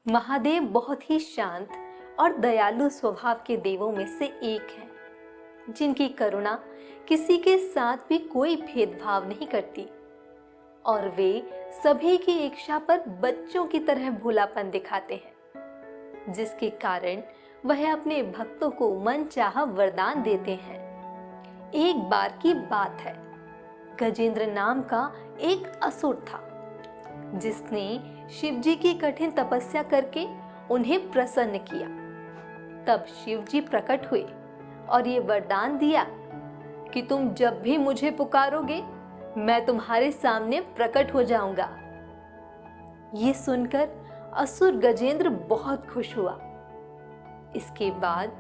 महादेव बहुत ही शांत और दयालु स्वभाव के देवों में से एक हैं, जिनकी करुणा किसी के साथ भी कोई भेदभाव नहीं करती और वे सभी की इच्छा पर बच्चों की तरह भोलापन दिखाते हैं, जिसके कारण वह अपने भक्तों को मनचाहा वरदान देते हैं। एक बार की बात है, गजेंद्र नाम का एक असुर था, जिसने शिव जी की कठिन तपस्या करके उन्हें प्रसन्न किया। तब शिव जी प्रकट हुए और ये वरदान दिया कि तुम जब भी मुझे पुकारोगे मैं तुम्हारे सामने प्रकट हो जाऊंगा। ये सुनकर असुर गजेंद्र बहुत खुश हुआ। इसके बाद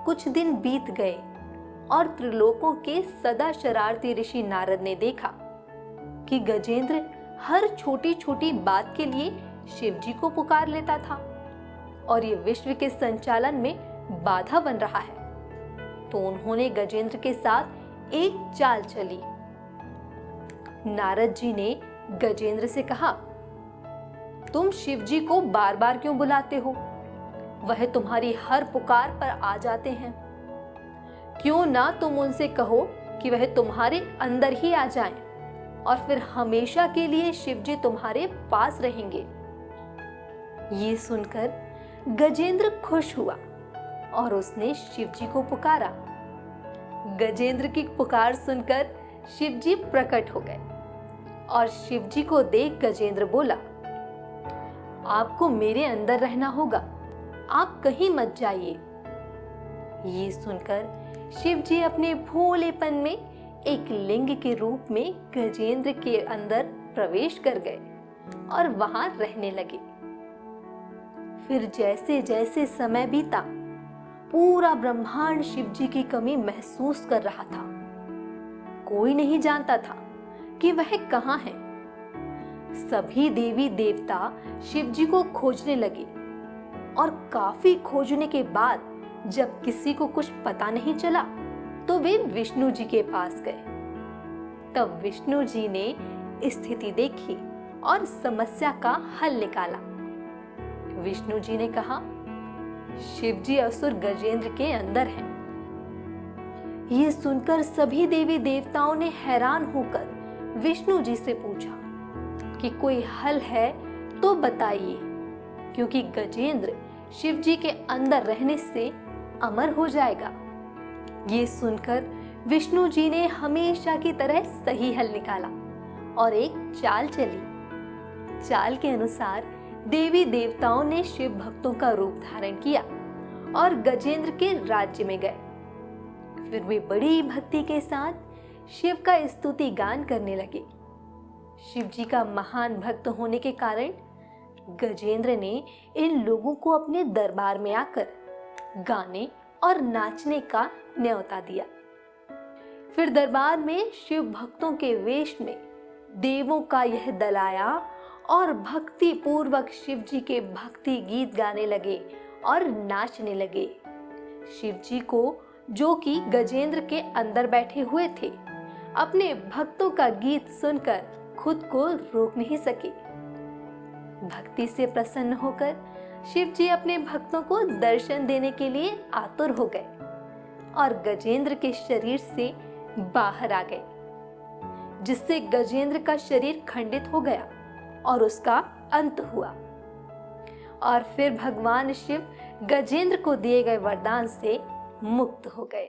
कुछ दिन बीत गए और त्रिलोकों के सदा शरारती ऋषि नारद ने देखा कि गजेंद्र हर छोटी छोटी बात के लिए शिव जी को पुकार लेता था और ये विश्व के संचालन में बाधा बन रहा है। तो उन्होंने गजेंद्र के साथ एक चाल चली। नारद जी ने गजेंद्र से कहा, तुम शिव जी को बार बार क्यों बुलाते हो? वह तुम्हारी हर पुकार पर आ जाते हैं। क्यों ना तुम उनसे कहो कि वह तुम्हारे अंदर ही आ जाएं और फिर हमेशा के लिए शिव जी तुम्हारे पास रहेंगे। ये सुनकर गजेंद्र खुश हुआ और उसने शिव जी को पुकारा। गजेंद्र की पुकार सुनकर शिव जी प्रकट हो गए और शिव जी को देख गजेंद्र बोला, आपको मेरे अंदर रहना होगा, आप कहीं मत जाइए। ये सुनकर शिव जी अपने भोलेपन में एक लिंग के रूप में गजेंद्र के अंदर प्रवेश कर गए और वहां रहने लगे। फिर जैसे जैसे समय बीता, पूरा ब्रह्मांड शिव जी की कमी महसूस कर रहा था। कोई नहीं जानता था कि वह कहाँ है। सभी देवी देवता शिव जी को खोजने लगे और काफी खोजने के बाद जब किसी को कुछ पता नहीं चला तो वे विष्णु जी के पास गए। तब विष्णु जी ने स्थिति देखी और समस्या का हल निकाला। विष्णु जी ने कहा, शिव जी असुर गजेंद्र के अंदर हैं। ये सुनकर सभी देवी देवताओं ने हैरान होकर विष्णु जी से पूछा कि कोई हल है तो बताइए, क्योंकि गजेंद्र शिव जी के अंदर रहने से अमर हो जाएगा। ये सुनकर विष्णु जी ने हमेशा की तरह सही हल निकाला और एक चाल चली। चाल के अनुसार देवी देवताओं ने शिव भक्तों का रूप धारण किया और गजेंद्र के राज्य में गए। फिर वे बड़ी भक्ति के साथ शिव का स्तुति गान करने लगे। शिव जी का महान भक्त होने के कारण गजेंद्र ने इन लोगों को अपने दरबार में आकर गाने और नाचने का न्योता दिया। फिर दरबार में शिव भक्तों के वेश में देवों का यह दल आया और भक्ति पूर्वक शिव जी के भक्ति गीत गाने लगे और नाचने लगे। शिव जी को, जो कि गजेंद्र के अंदर बैठे हुए थे, अपने भक्तों का गीत सुनकर खुद को रोक नहीं सके। भक्ति से प्रसन्न होकर शिव जी अपने भक्तों को दर्शन देने के लिए आतुर हो गए और गजेंद्र के शरीर से बाहर आ गए, जिससे गजेंद्र का शरीर खंडित हो गया और उसका अंत हुआ। और फिर भगवान शिव गजेंद्र को दिए गए वरदान से मुक्त हो गए।